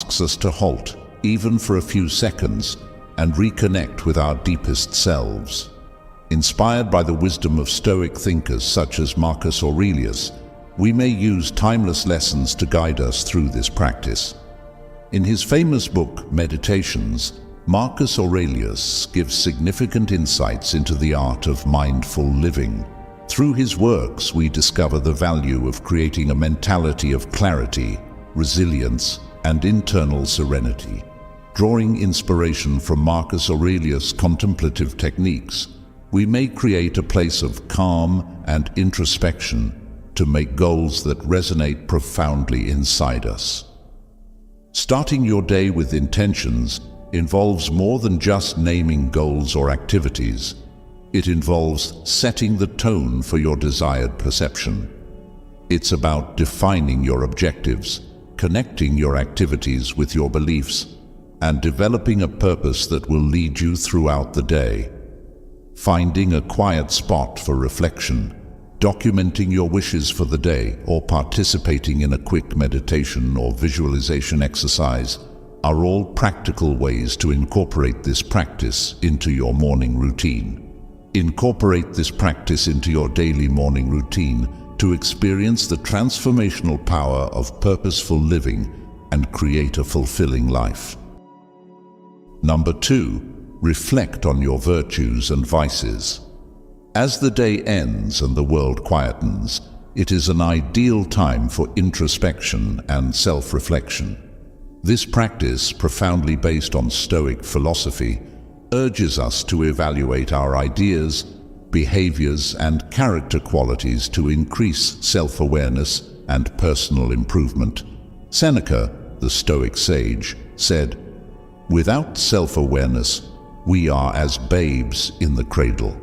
asks us to halt, even for a few seconds, and reconnect with our deepest selves. Inspired by the wisdom of Stoic thinkers such as Marcus Aurelius, we may use timeless lessons to guide us through this practice. In his famous book, Meditations, Marcus Aurelius gives significant insights into the art of mindful living. Through his works, we discover the value of creating a mentality of clarity, resilience, and internal serenity. Drawing inspiration from Marcus Aurelius' contemplative techniques, we may create a place of calm and introspection to make goals that resonate profoundly inside us. Starting your day with intentions involves more than just naming goals or activities. It involves setting the tone for your desired perception. It's about defining your objectives, connecting your activities with your beliefs, and developing a purpose that will lead you throughout the day. Finding a quiet spot for reflection, documenting your wishes for the day, or participating in a quick meditation or visualization exercise are all practical ways to incorporate this practice into your morning routine. Incorporate this practice into your daily morning routine to experience the transformational power of purposeful living and create a fulfilling life. Number 2. Reflect on your virtues and vices. As the day ends and the world quietens, it is an ideal time for introspection and self-reflection. This practice, profoundly based on Stoic philosophy, urges us to evaluate our ideas, behaviors, and character qualities to increase self-awareness and personal improvement. Seneca, the Stoic sage, said, "Without self-awareness, we are as babes in the cradle."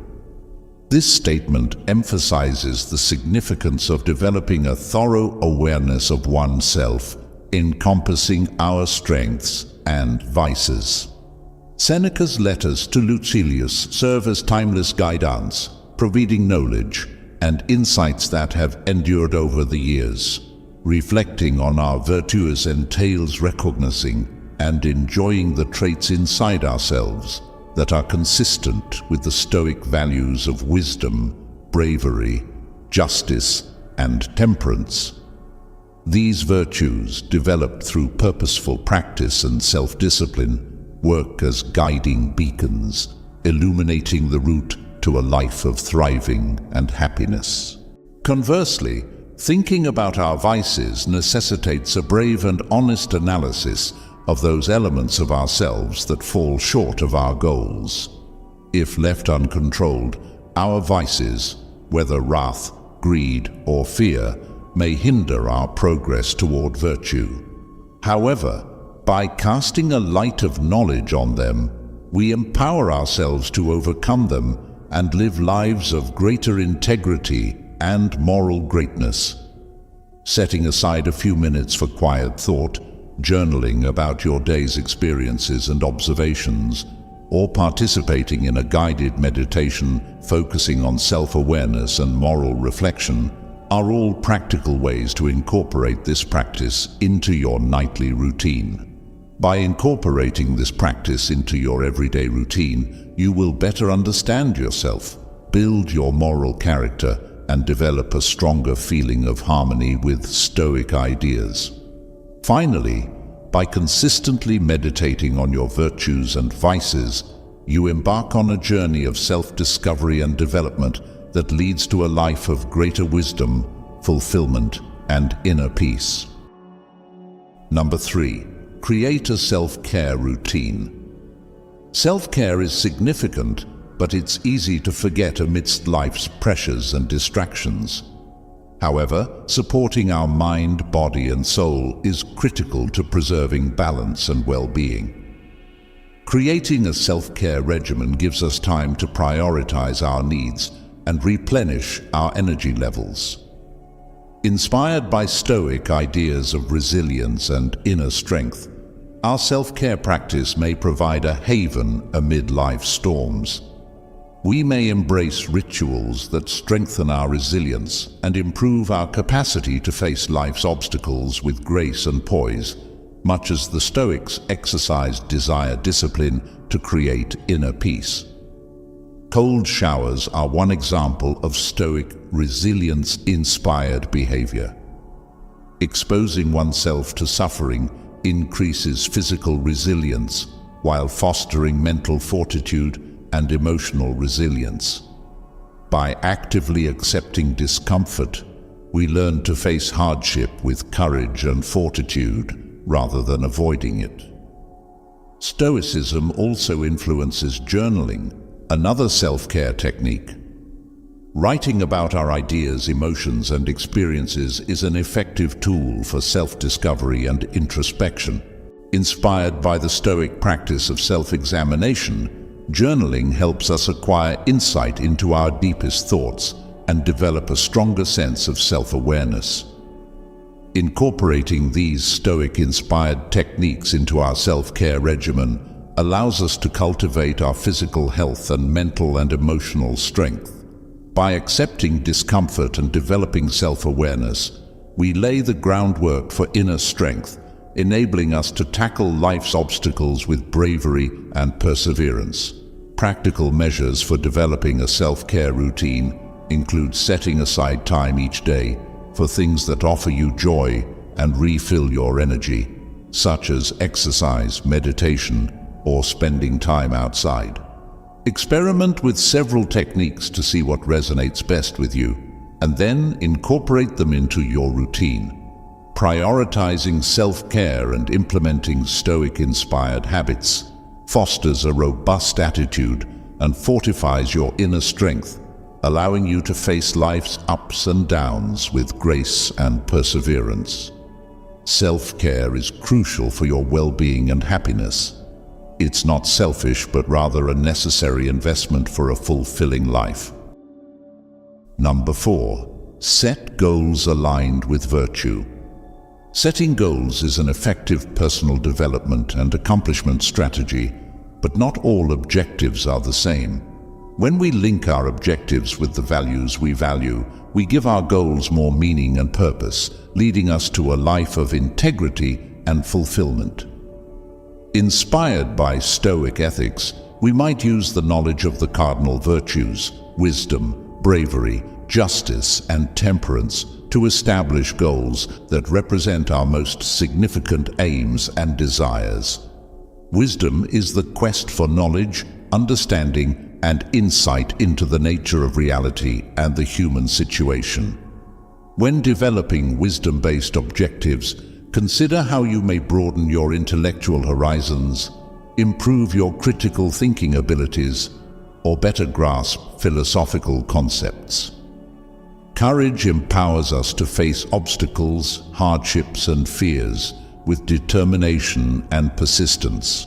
This statement emphasizes the significance of developing a thorough awareness of oneself, encompassing our strengths and vices. Seneca's letters to Lucilius serve as timeless guidance, providing knowledge and insights that have endured over the years. Reflecting on our virtues entails recognizing and enjoying the traits inside ourselves that are consistent with the Stoic values of wisdom, bravery, justice, and temperance. These virtues, developed through purposeful practice and self-discipline, work as guiding beacons, illuminating the route to a life of thriving and happiness. Conversely, thinking about our vices necessitates a brave and honest analysis of those elements of ourselves that fall short of our goals. If left uncontrolled, our vices, whether wrath, greed, or fear, may hinder our progress toward virtue. However, by casting a light of knowledge on them, we empower ourselves to overcome them and live lives of greater integrity and moral greatness. Setting aside a few minutes for quiet thought, journaling about your day's experiences and observations, or participating in a guided meditation focusing on self-awareness and moral reflection are all practical ways to incorporate this practice into your nightly routine. By incorporating this practice into your everyday routine, you will better understand yourself, build your moral character, and develop a stronger feeling of harmony with Stoic ideas. Finally, by consistently meditating on your virtues and vices, you embark on a journey of self-discovery and development that leads to a life of greater wisdom, fulfillment, and inner peace. Number 3. Create a self-care routine. Self-care is significant, but it's easy to forget amidst life's pressures and distractions. However, supporting our mind, body, and soul is critical to preserving balance and well-being. Creating a self-care regimen gives us time to prioritize our needs and replenish our energy levels. Inspired by Stoic ideas of resilience and inner strength, our self-care practice may provide a haven amid life's storms. We may embrace rituals that strengthen our resilience and improve our capacity to face life's obstacles with grace and poise, much as the Stoics exercised desire discipline to create inner peace. Cold showers are one example of Stoic resilience-inspired behavior. Exposing oneself to suffering increases physical resilience while fostering mental fortitude and emotional resilience. By actively accepting discomfort, we learn to face hardship with courage and fortitude rather than avoiding it. Stoicism also influences journaling, another self-care technique. Writing about our ideas, emotions, and experiences is an effective tool for self-discovery and introspection. Inspired by the Stoic practice of self-examination, journaling helps us acquire insight into our deepest thoughts and develop a stronger sense of self-awareness. Incorporating these Stoic-inspired techniques into our self-care regimen allows us to cultivate our physical health and mental and emotional strength. By accepting discomfort and developing self-awareness, we lay the groundwork for inner strength, enabling us to tackle life's obstacles with bravery and perseverance. Practical measures for developing a self-care routine include setting aside time each day for things that offer you joy and refill your energy, such as exercise, meditation, or spending time outside. Experiment with several techniques to see what resonates best with you, and then incorporate them into your routine. Prioritizing self-care and implementing Stoic-inspired habits fosters a robust attitude and fortifies your inner strength, allowing you to face life's ups and downs with grace and perseverance. Self-care is crucial for your well-being and happiness. It's not selfish, but rather a necessary investment for a fulfilling life. Number 4, set goals aligned with virtue. Setting goals is an effective personal development and accomplishment strategy, but not all objectives are the same. When we link our objectives with the values we value, we give our goals more meaning and purpose, leading us to a life of integrity and fulfillment. Inspired by Stoic ethics, we might use the knowledge of the cardinal virtues, wisdom, bravery, justice, and temperance to establish goals that represent our most significant aims and desires. Wisdom is the quest for knowledge, understanding, and insight into the nature of reality and the human situation. When developing wisdom-based objectives, consider how you may broaden your intellectual horizons, improve your critical thinking abilities, or better grasp philosophical concepts. Courage empowers us to face obstacles, hardships, and fears with determination and persistence.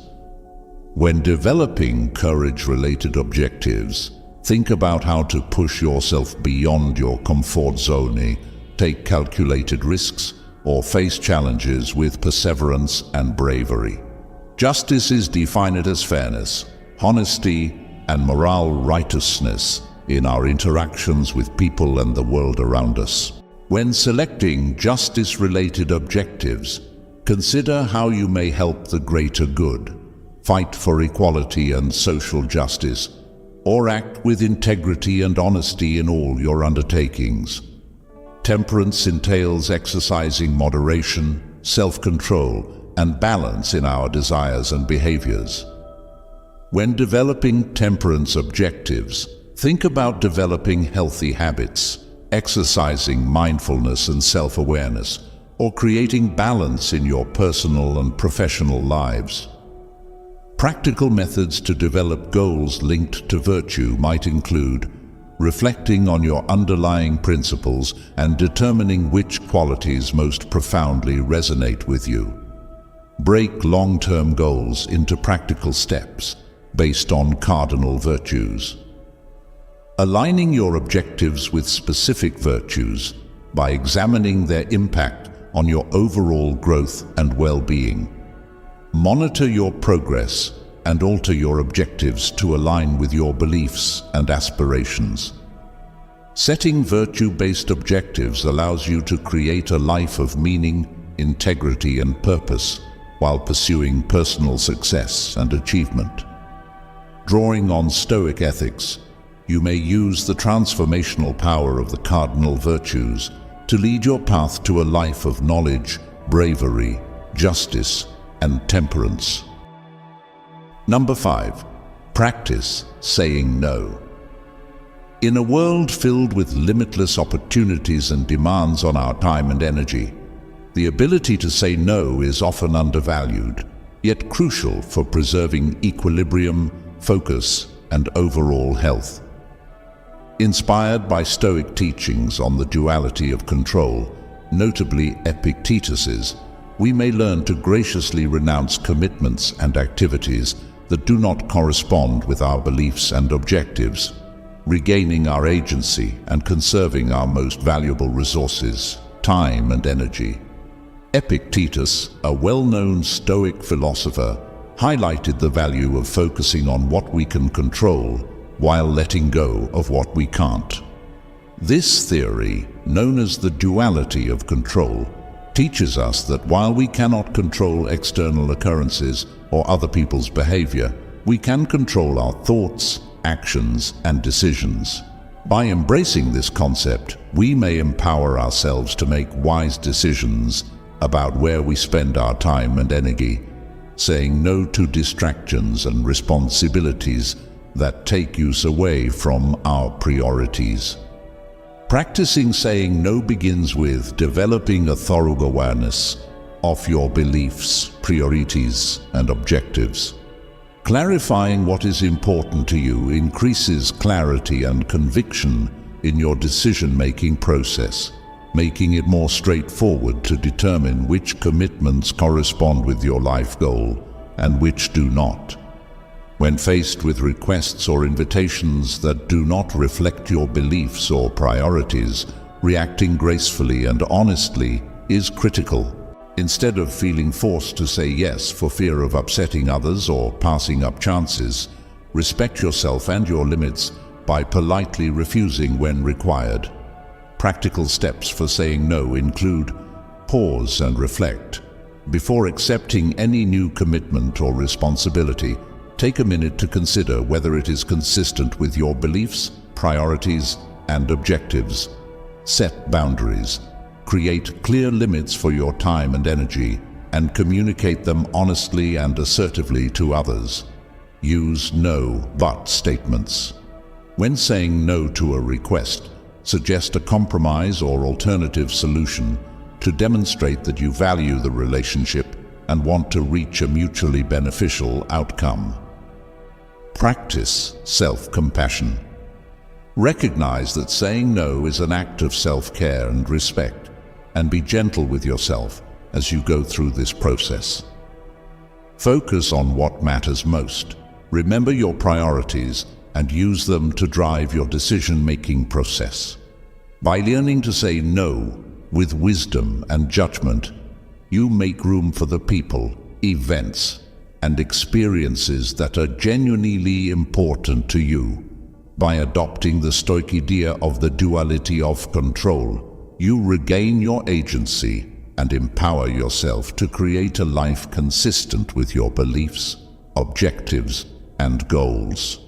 When developing courage-related objectives, think about how to push yourself beyond your comfort zone, take calculated risks, or face challenges with perseverance and bravery. Justice is defined as fairness, honesty, and moral righteousness in our interactions with people and the world around us. When selecting justice-related objectives, consider how you may help the greater good, fight for equality and social justice, or act with integrity and honesty in all your undertakings. Temperance entails exercising moderation, self-control, and balance in our desires and behaviors. When developing temperance objectives, think about developing healthy habits, exercising mindfulness and self-awareness, or creating balance in your personal and professional lives. Practical methods to develop goals linked to virtue might include reflecting on your underlying principles and determining which qualities most profoundly resonate with you. Break long-term goals into practical steps based on cardinal virtues. Aligning your objectives with specific virtues by examining their impact on your overall growth and well-being. Monitor your progress and alter your objectives to align with your beliefs and aspirations. Setting virtue-based objectives allows you to create a life of meaning, integrity, and purpose, while pursuing personal success and achievement. Drawing on Stoic ethics, you may use the transformational power of the cardinal virtues to lead your path to a life of knowledge, bravery, justice, and temperance. Number 5. Practice saying no. In a world filled with limitless opportunities and demands on our time and energy, the ability to say no is often undervalued, yet crucial for preserving equilibrium, focus, and overall health. Inspired by Stoic teachings on the duality of control, notably Epictetus's, we may learn to graciously renounce commitments and activities that do not correspond with our beliefs and objectives, regaining our agency and conserving our most valuable resources, time and energy. Epictetus, a well-known Stoic philosopher, highlighted the value of focusing on what we can control while letting go of what we can't. This theory, known as the duality of control, teaches us that while we cannot control external occurrences or other people's behavior, we can control our thoughts, actions, and decisions. By embracing this concept, we may empower ourselves to make wise decisions about where we spend our time and energy, saying no to distractions and responsibilities that take us away from our priorities. Practicing saying no begins with developing a thorough awareness of your beliefs, priorities, and objectives. Clarifying what is important to you increases clarity and conviction in your decision-making process, making it more straightforward to determine which commitments correspond with your life goal and which do not. When faced with requests or invitations that do not reflect your beliefs or priorities, reacting gracefully and honestly is critical. Instead of feeling forced to say yes for fear of upsetting others or passing up chances, respect yourself and your limits by politely refusing when required. Practical steps for saying no include: pause and reflect. Before accepting any new commitment or responsibility, take a minute to consider whether it is consistent with your beliefs, priorities, and objectives. Set boundaries. Create clear limits for your time and energy, and communicate them honestly and assertively to others. Use no but statements. When saying no to a request, suggest a compromise or alternative solution to demonstrate that you value the relationship and want to reach a mutually beneficial outcome. Practice self-compassion. Recognize that saying no is an act of self-care and respect, and be gentle with yourself as you go through this process. Focus on what matters most. Remember your priorities and use them to drive your decision-making process. By learning to say no with wisdom and judgment, you make room for the people, events, and experiences that are genuinely important to you. By adopting the Stoic idea of the duality of control, you regain your agency and empower yourself to create a life consistent with your beliefs, objectives, and goals.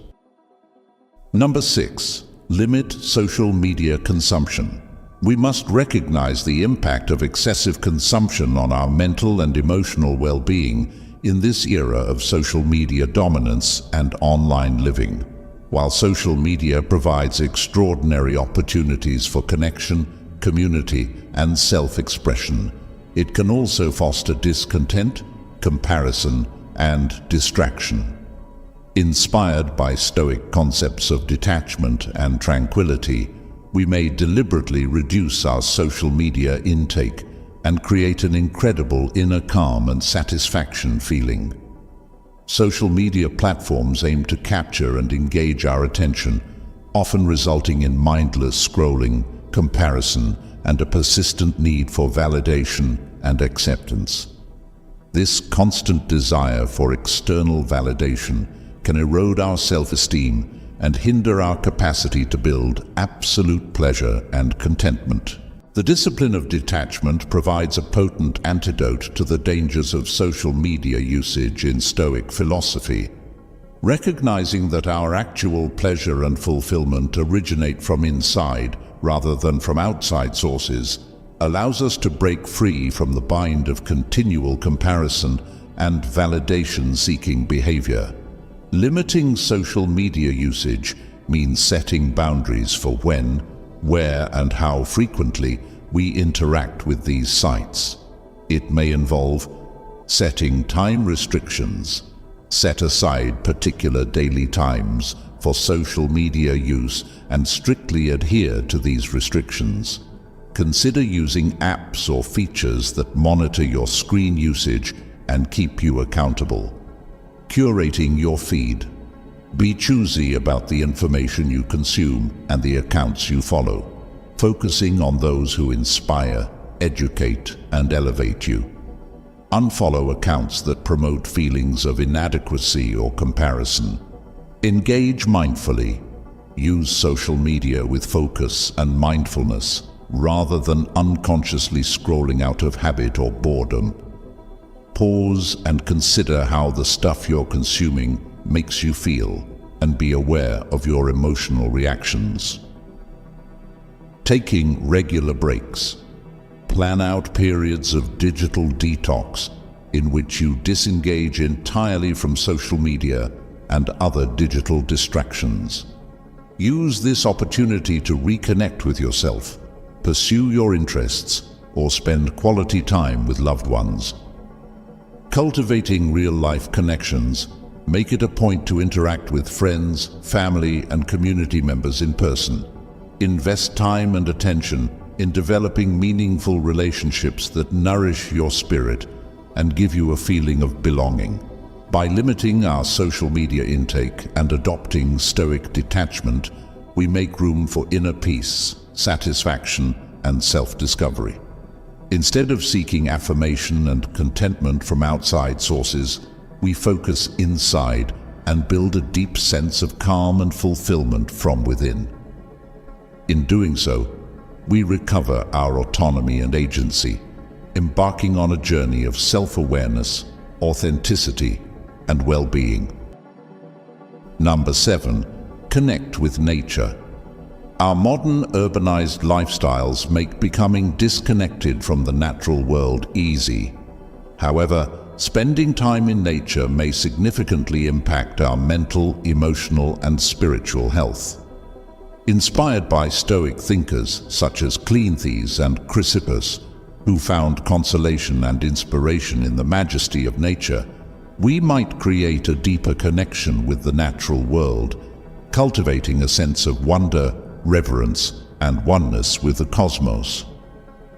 Number 6. Limit social media consumption. We must recognize the impact of excessive consumption on our mental and emotional well-being in this era of social media dominance and online living. While social media provides extraordinary opportunities for connection, community, and self-expression, it can also foster discontent, comparison, and distraction. Inspired by Stoic concepts of detachment and tranquility, we may deliberately reduce our social media intake and create an incredible inner calm and satisfaction feeling. Social media platforms aim to capture and engage our attention, often resulting in mindless scrolling, comparison, and a persistent need for validation and acceptance. This constant desire for external validation can erode our self-esteem and hinder our capacity to build absolute pleasure and contentment. The discipline of detachment provides a potent antidote to the dangers of social media usage in Stoic philosophy. Recognizing that our actual pleasure and fulfillment originate from inside rather than from outside sources allows us to break free from the bind of continual comparison and validation-seeking behavior. Limiting social media usage means setting boundaries for when, where, and how frequently we interact with these sites. It may involve setting time restrictions. Set aside particular daily times for social media use and strictly adhere to these restrictions. Consider using apps or features that monitor your screen usage and keep you accountable. Curating your feed. Be choosy about the information you consume and the accounts you follow, focusing on those who inspire, educate, and elevate you. Unfollow accounts that promote feelings of inadequacy or comparison. Engage mindfully. Use social media with focus and mindfulness rather than unconsciously scrolling out of habit or boredom. Pause and consider how the stuff you're consuming makes you feel, and be aware of your emotional reactions. Taking regular breaks. Plan out periods of digital detox in which you disengage entirely from social media and other digital distractions. Use this opportunity to reconnect with yourself, pursue your interests, or spend quality time with loved ones. Cultivating real-life connections. Make it a point to interact with friends, family, and community members in person. Invest time and attention in developing meaningful relationships that nourish your spirit and give you a feeling of belonging. By limiting our social media intake and adopting Stoic detachment, we make room for inner peace, satisfaction, and self-discovery. Instead of seeking affirmation and contentment from outside sources, we focus inside and build a deep sense of calm and fulfillment from within. In doing so, we recover our autonomy and agency, embarking on a journey of self-awareness, authenticity, and well-being. Number 7. Connect with nature. Our modern urbanized lifestyles make becoming disconnected from the natural world easy. However, spending time in nature may significantly impact our mental, emotional, and spiritual health. Inspired by Stoic thinkers such as Cleanthes and Chrysippus, who found consolation and inspiration in the majesty of nature, we might create a deeper connection with the natural world, cultivating a sense of wonder, reverence, and oneness with the cosmos.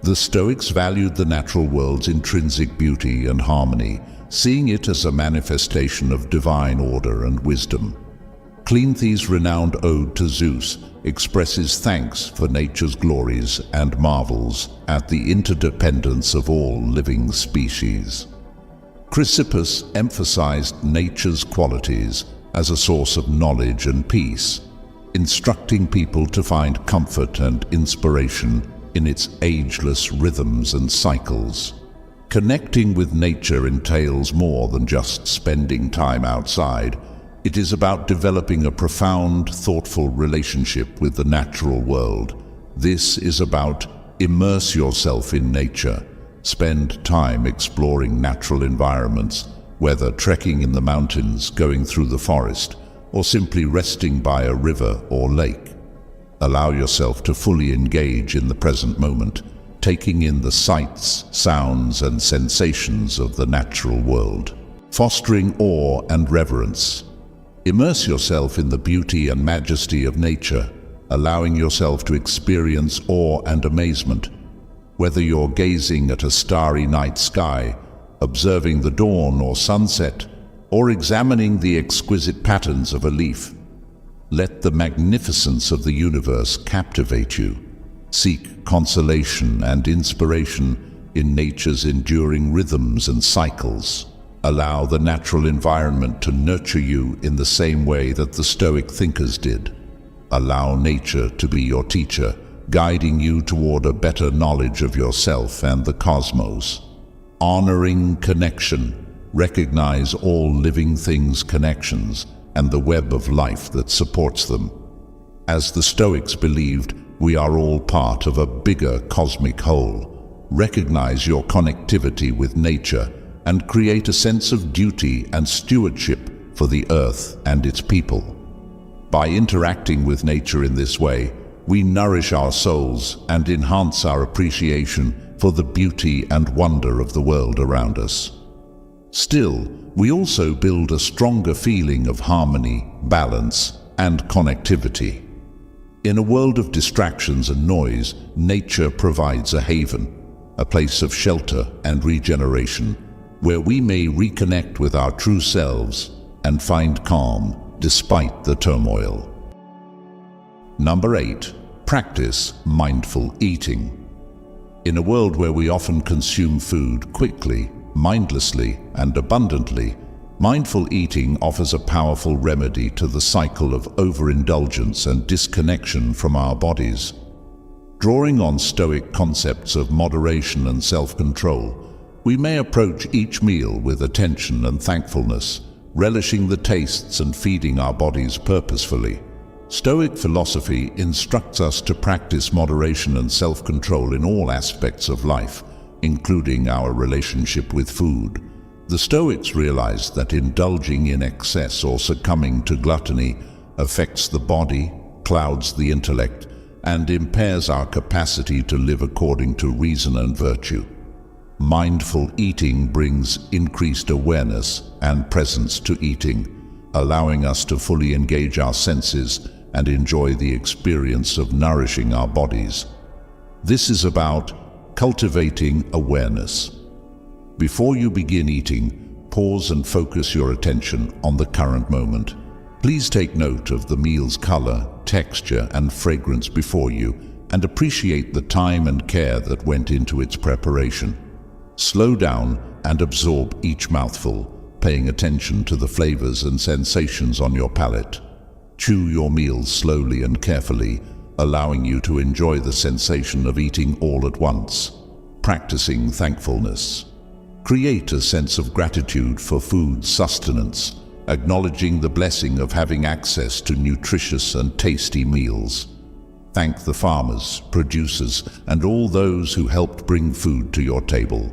The Stoics valued the natural world's intrinsic beauty and harmony, seeing it as a manifestation of divine order and wisdom. Cleanthes' renowned ode to Zeus expresses thanks for nature's glories and marvels at the interdependence of all living species. Chrysippus emphasized nature's qualities as a source of knowledge and peace, instructing people to find comfort and inspiration in its ageless rhythms and cycles. Connecting with nature entails more than just spending time outside. It is about developing a profound, thoughtful relationship with the natural world. This is about immerse yourself in nature. Spend time exploring natural environments, whether trekking in the mountains, going through the forest, or simply resting by a river or lake. Allow yourself to fully engage in the present moment, taking in the sights, sounds, and sensations of the natural world. Fostering awe and reverence. Immerse yourself in the beauty and majesty of nature, allowing yourself to experience awe and amazement. Whether you're gazing at a starry night sky, observing the dawn or sunset, or examining the exquisite patterns of a leaf, let the magnificence of the universe captivate you. Seek consolation and inspiration in nature's enduring rhythms and cycles. Allow the natural environment to nurture you in the same way that the Stoic thinkers did. Allow nature to be your teacher, guiding you toward a better knowledge of yourself and the cosmos. Honoring connection, recognize all living things' connections and the web of life that supports them. As the Stoics believed, we are all part of a bigger cosmic whole. Recognize your connectivity with nature and create a sense of duty and stewardship for the earth and its people. By interacting with nature in this way, we nourish our souls and enhance our appreciation for the beauty and wonder of the world around us. Still, we also build a stronger feeling of harmony, balance, and connectivity. In a world of distractions and noise, nature provides a haven, a place of shelter and regeneration, where we may reconnect with our true selves and find calm despite the turmoil. Number 8. Practice mindful eating. In a world where we often consume food quickly, mindlessly, and abundantly, mindful eating offers a powerful remedy to the cycle of overindulgence and disconnection from our bodies. Drawing on Stoic concepts of moderation and self-control, we may approach each meal with attention and thankfulness, relishing the tastes and feeding our bodies purposefully. Stoic philosophy instructs us to practice moderation and self-control in all aspects of life, including our relationship with food. The Stoics realized that indulging in excess or succumbing to gluttony affects the body, clouds the intellect, and impairs our capacity to live according to reason and virtue. Mindful eating brings increased awareness and presence to eating, allowing us to fully engage our senses and enjoy the experience of nourishing our bodies. This is about cultivating awareness. Before you begin eating, pause and focus your attention on the current moment. Please take note of the meal's color, texture, and fragrance before you, and appreciate the time and care that went into its preparation. Slow down and absorb each mouthful, paying attention to the flavors and sensations on your palate. Chew your meals slowly and carefully, allowing you to enjoy the sensation of eating all at once. Practicing thankfulness. Create a sense of gratitude for food's sustenance, acknowledging the blessing of having access to nutritious and tasty meals. Thank the farmers, producers, and all those who helped bring food to your table.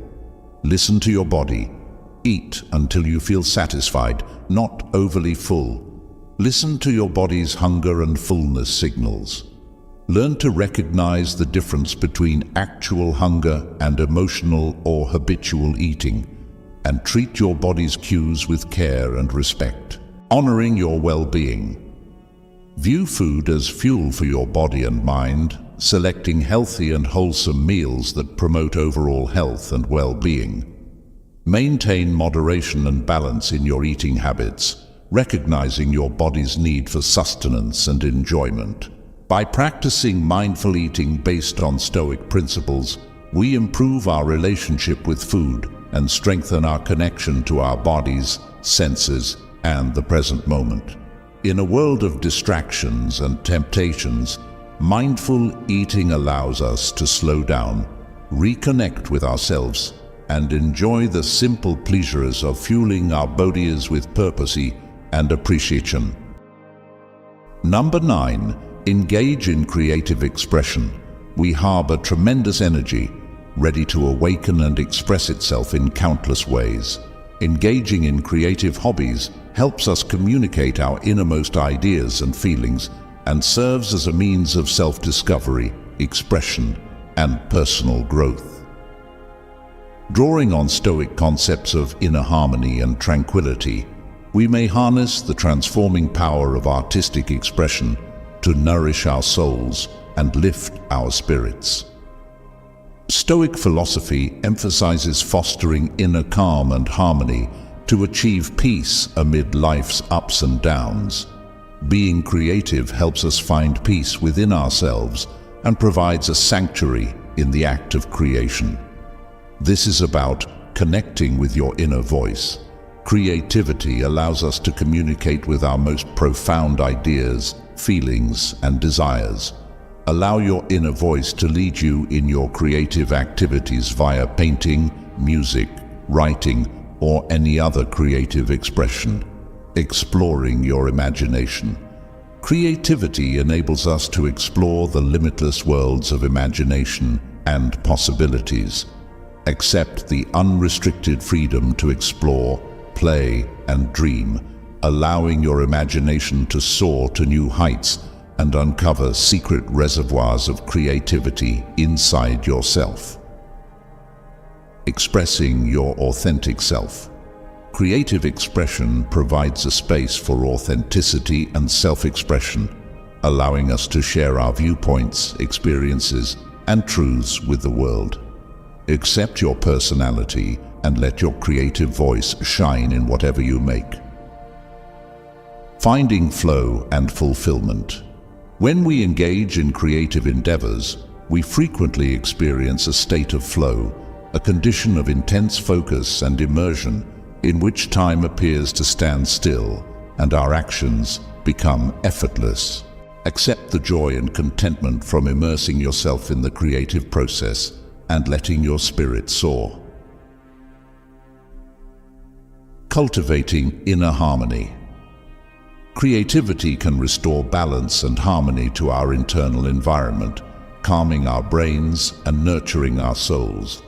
Listen to your body. Eat until you feel satisfied, not overly full. Listen to your body's hunger and fullness signals. Learn to recognize the difference between actual hunger and emotional or habitual eating, and treat your body's cues with care and respect. Honoring your well-being. View food as fuel for your body and mind, selecting healthy and wholesome meals that promote overall health and well-being. Maintain moderation and balance in your eating habits, recognizing your body's need for sustenance and enjoyment. By practicing mindful eating based on Stoic principles, we improve our relationship with food and strengthen our connection to our bodies, senses, and the present moment. In a world of distractions and temptations, mindful eating allows us to slow down, reconnect with ourselves, and enjoy the simple pleasures of fueling our bodies with purpose and appreciation. Number 9. Engage in creative expression. We harbor tremendous energy, ready to awaken and express itself in countless ways. Engaging in creative hobbies helps us communicate our innermost ideas and feelings and serves as a means of self-discovery, expression, and personal growth. Drawing on Stoic concepts of inner harmony and tranquility, we may harness the transforming power of artistic expression to nourish our souls and lift our spirits. Stoic philosophy emphasizes fostering inner calm and harmony to achieve peace amid life's ups and downs. Being creative helps us find peace within ourselves and provides a sanctuary in the act of creation. This is about connecting with your inner voice. Creativity allows us to communicate with our most profound ideas, feelings, and desires, Allow your inner voice to lead you in your creative activities via painting, music, writing, or any other creative expression. Exploring your imagination. Creativity enables us to explore the limitless worlds of imagination and possibilities. Accept the unrestricted freedom to explore, play, and dream, allowing your imagination to soar to new heights and uncover secret reservoirs of creativity inside yourself. Expressing your authentic self. Creative expression provides a space for authenticity and self-expression, allowing us to share our viewpoints, experiences, and truths with the world. Accept your personality and let your creative voice shine in whatever you make. Finding flow and fulfillment. When we engage in creative endeavors, we frequently experience a state of flow, a condition of intense focus and immersion in which time appears to stand still and our actions become effortless. Accept the joy and contentment from immersing yourself in the creative process and letting your spirit soar. Cultivating inner harmony. Creativity can restore balance and harmony to our internal environment, calming our brains and nurturing our souls.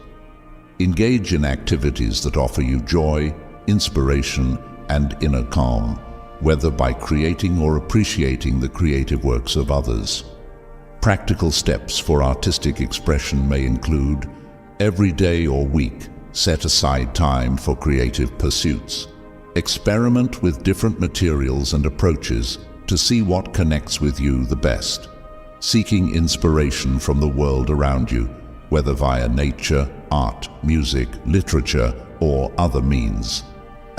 Engage in activities that offer you joy, inspiration, and inner calm, whether by creating or appreciating the creative works of others. Practical steps for artistic expression may include: every day or week, set aside time for creative pursuits. Experiment with different materials and approaches to see what connects with you the best. Seeking inspiration from the world around you, whether via nature, art, music, literature, or other means.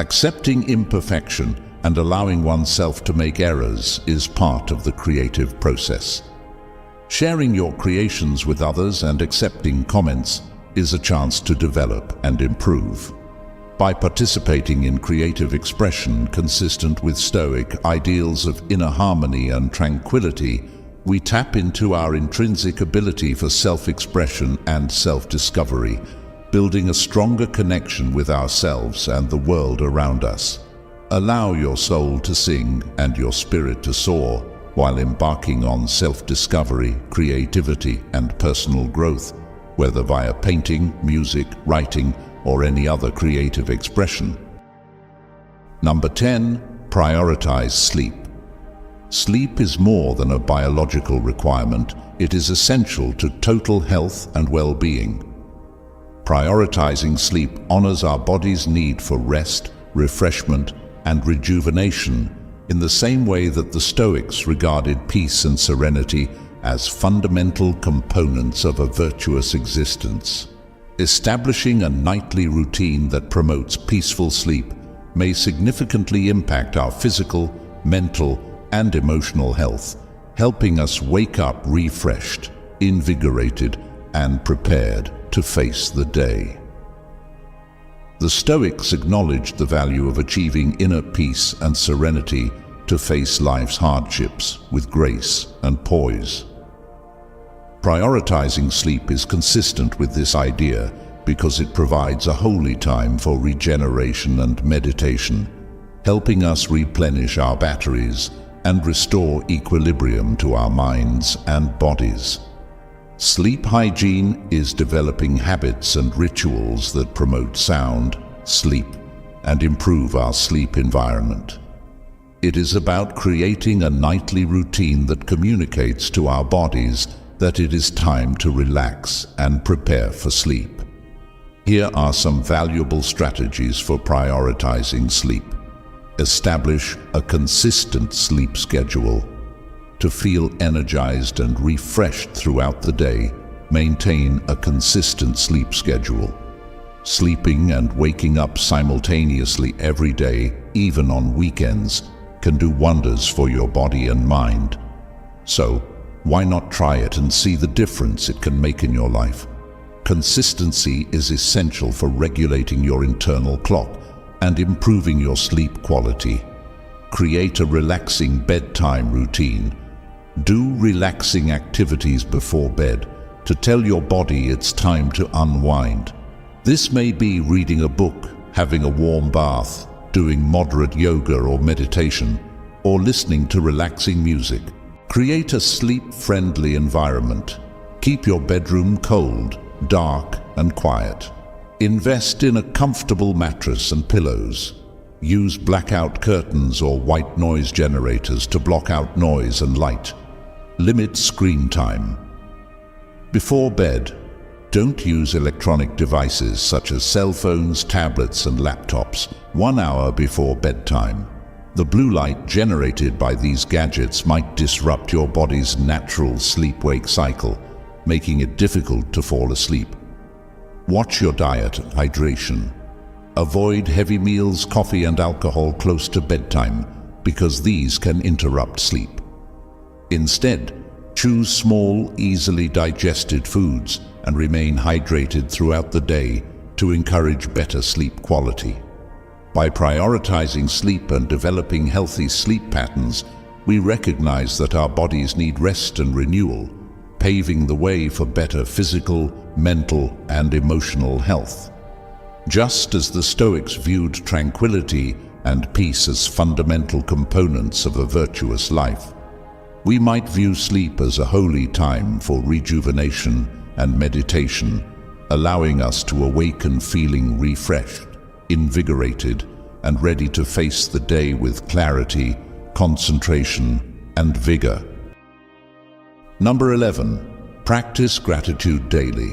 Accepting imperfection and allowing oneself to make errors is part of the creative process. Sharing your creations with others and accepting comments is a chance to develop and improve. By participating in creative expression consistent with Stoic ideals of inner harmony and tranquility, we tap into our intrinsic ability for self-expression and self-discovery, building a stronger connection with ourselves and the world around us. Allow your soul to sing and your spirit to soar while embarking on self-discovery, creativity, and personal growth, whether via painting, music, writing, or any other creative expression. Number 10, prioritize sleep. Sleep is more than a biological requirement. It is essential to total health and well-being. Prioritizing sleep honors our body's need for rest, refreshment, and rejuvenation in the same way that the Stoics regarded peace and serenity as fundamental components of a virtuous existence. Establishing a nightly routine that promotes peaceful sleep may significantly impact our physical, mental, and emotional health, helping us wake up refreshed, invigorated, and prepared to face the day. The Stoics acknowledged the value of achieving inner peace and serenity to face life's hardships with grace and poise. Prioritizing sleep is consistent with this idea because it provides a holy time for regeneration and meditation, helping us replenish our batteries and restore equilibrium to our minds and bodies. Sleep hygiene is developing habits and rituals that promote sound sleep and improve our sleep environment. It is about creating a nightly routine that communicates to our bodies that it is time to relax and prepare for sleep. Here are some valuable strategies for prioritizing sleep. Establish a consistent sleep schedule. To feel energized and refreshed throughout the day, maintain a consistent sleep schedule. Sleeping and waking up simultaneously every day, even on weekends, can do wonders for your body and mind. So, why not try it and see the difference it can make in your life? Consistency is essential for regulating your internal clock and improving your sleep quality. Create a relaxing bedtime routine. Do relaxing activities before bed to tell your body it's time to unwind. This may be reading a book, having a warm bath, doing moderate yoga or meditation, or listening to relaxing music. Create a sleep-friendly environment. Keep your bedroom cold, dark, and quiet. Invest in a comfortable mattress and pillows. Use blackout curtains or white noise generators to block out noise and light. Limit screen time. Before bed, don't use electronic devices such as cell phones, tablets, and laptops 1 hour before bedtime. The blue light generated by these gadgets might disrupt your body's natural sleep-wake cycle, making it difficult to fall asleep. Watch your diet and hydration. Avoid heavy meals, coffee, and alcohol close to bedtime because these can interrupt sleep. Instead, choose small, easily digested foods and remain hydrated throughout the day to encourage better sleep quality. By prioritizing sleep and developing healthy sleep patterns, we recognize that our bodies need rest and renewal, paving the way for better physical, mental, and emotional health. Just as the Stoics viewed tranquility and peace as fundamental components of a virtuous life, we might view sleep as a holy time for rejuvenation and meditation, allowing us to awaken feeling refreshed, invigorated, and ready to face the day with clarity, concentration, and vigor. Number 11. Practice gratitude daily.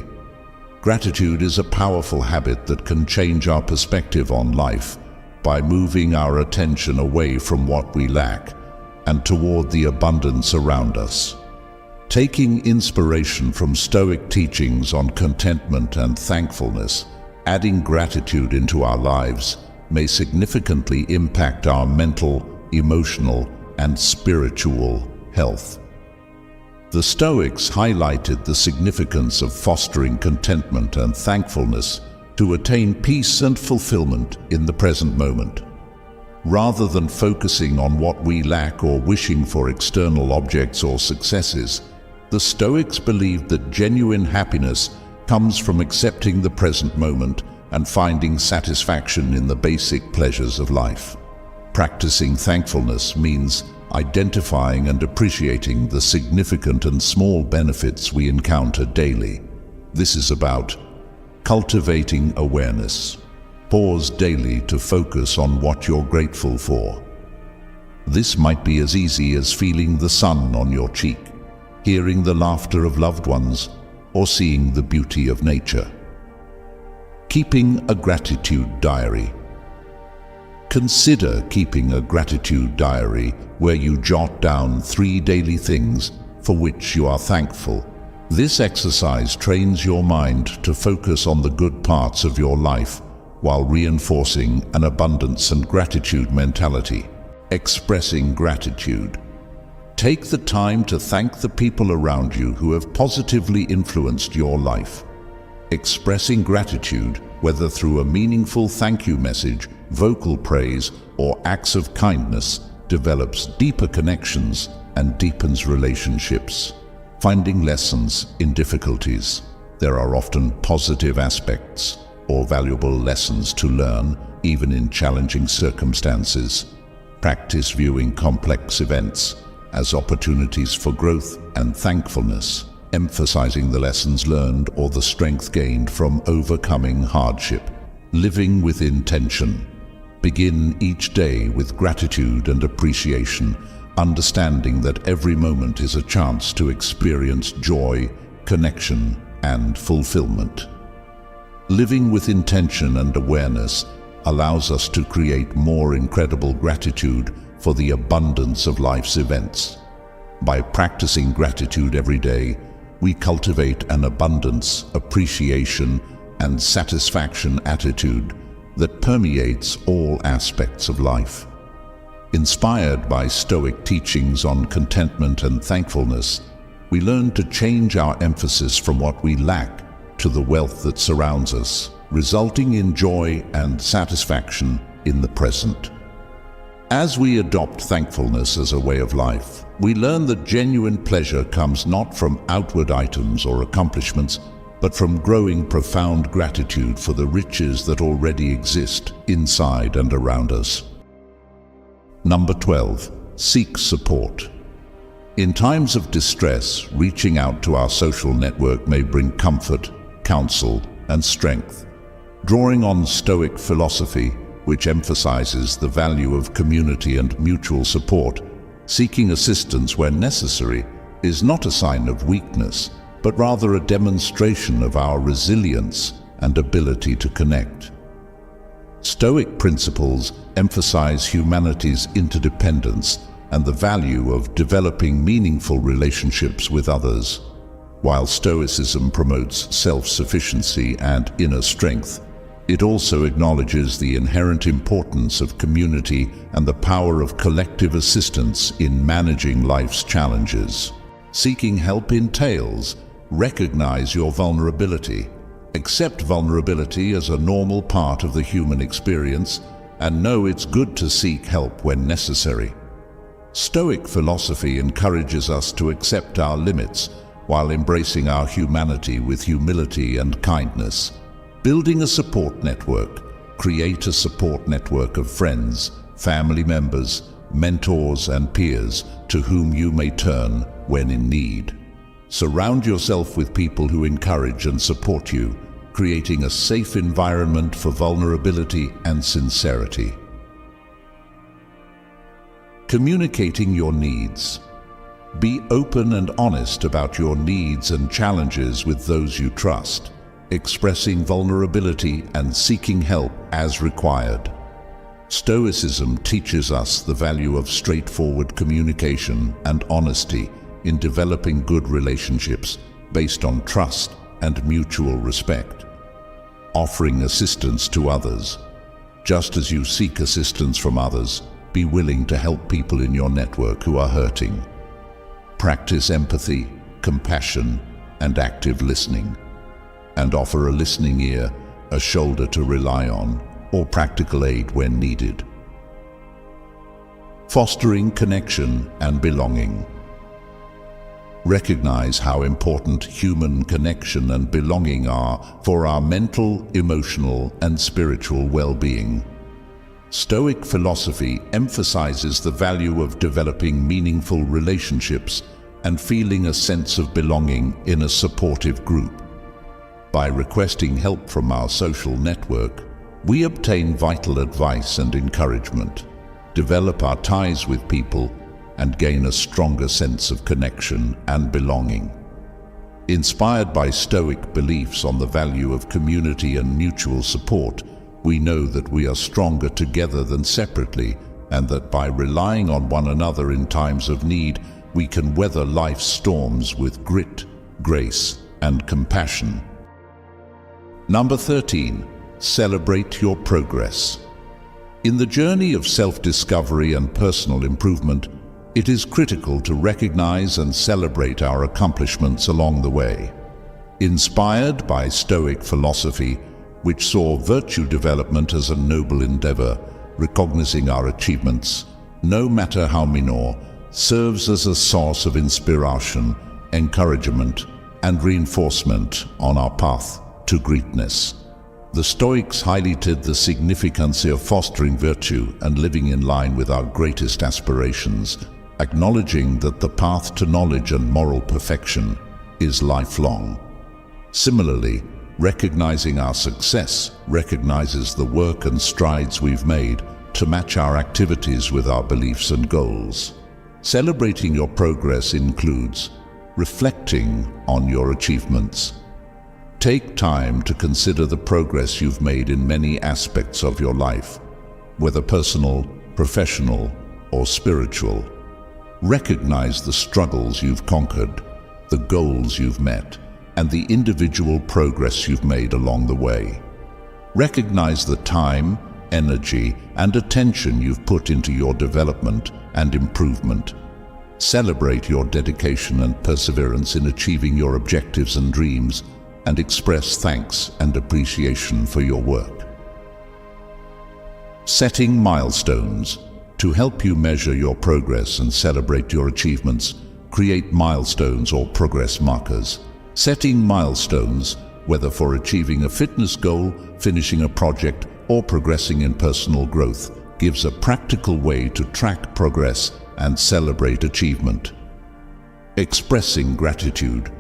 Gratitude is a powerful habit that can change our perspective on life by moving our attention away from what we lack and toward the abundance around us. Taking inspiration from Stoic teachings on contentment and thankfulness, adding gratitude into our lives may significantly impact our mental, emotional, and spiritual health. The Stoics highlighted the significance of fostering contentment and thankfulness to attain peace and fulfillment in the present moment. Rather than focusing on what we lack or wishing for external objects or successes, the Stoics believed that genuine happiness comes from accepting the present moment and finding satisfaction in the basic pleasures of life. Practicing thankfulness means identifying and appreciating the significant and small benefits we encounter daily. This is about cultivating awareness. Pause daily to focus on what you're grateful for. This might be as easy as feeling the sun on your cheek, hearing the laughter of loved ones, or seeing the beauty of nature. Keeping a gratitude diary. Consider keeping a gratitude diary where you jot down 3 daily things for which you are thankful. This exercise trains your mind to focus on the good parts of your life while reinforcing an abundance and gratitude mentality. Expressing gratitude. Take the time to thank the people around you who have positively influenced your life. Expressing gratitude, whether through a meaningful thank you message, vocal praise, or acts of kindness, develops deeper connections and deepens relationships. Finding lessons in difficulties. There are often positive aspects or valuable lessons to learn, even in challenging circumstances. Practice viewing complex events as opportunities for growth and thankfulness, emphasizing the lessons learned or the strength gained from overcoming hardship. Living with intention. Begin each day with gratitude and appreciation, understanding that every moment is a chance to experience joy, connection, and fulfillment. Living with intention and awareness allows us to create more incredible gratitude for the abundance of life's events. By practicing gratitude every day, we cultivate an abundance, appreciation, and satisfaction attitude that permeates all aspects of life. Inspired by Stoic teachings on contentment and thankfulness, we learn to change our emphasis from what we lack to the wealth that surrounds us, resulting in joy and satisfaction in the present. As we adopt thankfulness as a way of life, we learn that genuine pleasure comes not from outward items or accomplishments, but from growing profound gratitude for the riches that already exist inside and around us. Number 12. Seek support. In times of distress, reaching out to our social network may bring comfort, counsel, and strength. Drawing on Stoic philosophy, which emphasizes the value of community and mutual support, seeking assistance where necessary is not a sign of weakness, but rather a demonstration of our resilience and ability to connect. Stoic principles emphasize humanity's interdependence and the value of developing meaningful relationships with others, while Stoicism promotes self-sufficiency and inner strength. It also acknowledges the inherent importance of community and the power of collective assistance in managing life's challenges. Seeking help entails: recognize your vulnerability, accept vulnerability as a normal part of the human experience, and know it's good to seek help when necessary. Stoic philosophy encourages us to accept our limits while embracing our humanity with humility and kindness. Building a support network. Create a support network of friends, family members, mentors, and peers to whom you may turn when in need. Surround yourself with people who encourage and support you, creating a safe environment for vulnerability and sincerity. Communicating your needs. Be open and honest about your needs and challenges with those you trust, expressing vulnerability and seeking help as required. Stoicism teaches us the value of straightforward communication and honesty in developing good relationships based on trust and mutual respect. Offering assistance to others. Just as you seek assistance from others, be willing to help people in your network who are hurting. Practice empathy, compassion, and active listening, and offer a listening ear, a shoulder to rely on, or practical aid when needed. Fostering connection and belonging. Recognize how important human connection and belonging are for our mental, emotional, and spiritual well-being. Stoic philosophy emphasizes the value of developing meaningful relationships and feeling a sense of belonging in a supportive group. By requesting help from our social network, we obtain vital advice and encouragement, develop our ties with people, and gain a stronger sense of connection and belonging. Inspired by Stoic beliefs on the value of community and mutual support, we know that we are stronger together than separately, and that by relying on one another in times of need, we can weather life's storms with grit, grace, and compassion. Number 13. Celebrate your progress. In the journey of self-discovery and personal improvement, it is critical to recognize and celebrate our accomplishments along the way. Inspired by Stoic philosophy, which saw virtue development as a noble endeavor, recognizing our achievements, no matter how minor, serves as a source of inspiration, encouragement, and reinforcement on our path to greatness. The Stoics highlighted the significance of fostering virtue and living in line with our greatest aspirations, acknowledging that the path to knowledge and moral perfection is lifelong. Similarly, recognizing our success recognizes the work and strides we've made to match our activities with our beliefs and goals. Celebrating your progress includes reflecting on your achievements. Take time to consider the progress you've made in many aspects of your life, whether personal, professional, or spiritual. Recognize the struggles you've conquered, the goals you've met, and the individual progress you've made along the way. Recognize the time, energy, and attention you've put into your development and improvement. Celebrate your dedication and perseverance in achieving your objectives and dreams, and express thanks and appreciation for your work. Setting milestones. To help you measure your progress and celebrate your achievements, create milestones or progress markers. Setting milestones, whether for achieving a fitness goal, finishing a project, or progressing in personal growth, gives a practical way to track progress and celebrate achievement. Expressing gratitude.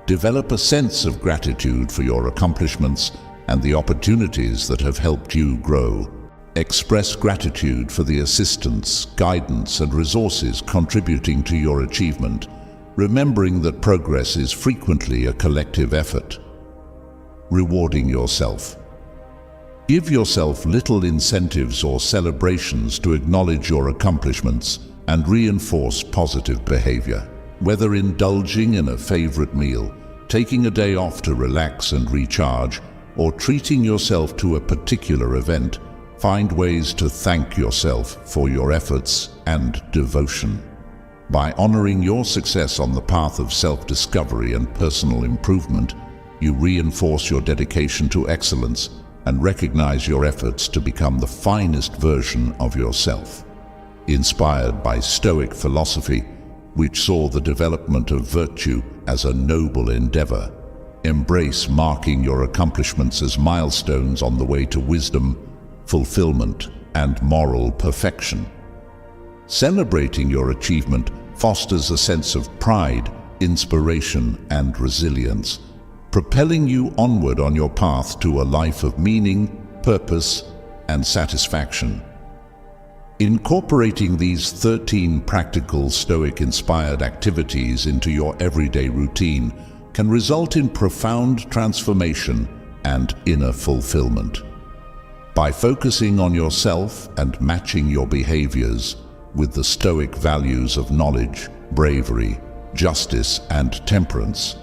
Develop a sense of gratitude for your accomplishments and the opportunities that have helped you grow. Express gratitude for the assistance, guidance, and resources contributing to your achievement, remembering that progress is frequently a collective effort. Rewarding yourself. Give yourself little incentives or celebrations to acknowledge your accomplishments and reinforce positive behavior. Whether indulging in a favorite meal, taking a day off to relax and recharge, or treating yourself to a particular event, find ways to thank yourself for your efforts and devotion. By honoring your success on the path of self-discovery and personal improvement, you reinforce your dedication to excellence and recognize your efforts to become the finest version of yourself. Inspired by Stoic philosophy, which saw the development of virtue as a noble endeavor, embrace marking your accomplishments as milestones on the way to wisdom, fulfillment, and moral perfection. Celebrating your achievement fosters a sense of pride, inspiration, and resilience, propelling you onward on your path to a life of meaning, purpose, and satisfaction. Incorporating these 13 practical Stoic-inspired activities into your everyday routine can result in profound transformation and inner fulfillment. By focusing on yourself and matching your behaviors with the Stoic values of knowledge, bravery, justice, and temperance,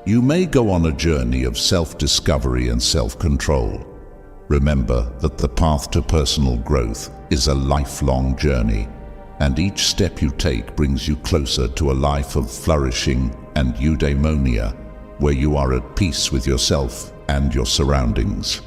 you may go on a journey of self-discovery and self-control. Remember that the path to personal growth is a lifelong journey, and each step you take brings you closer to a life of flourishing and eudaimonia, where you are at peace with yourself and your surroundings.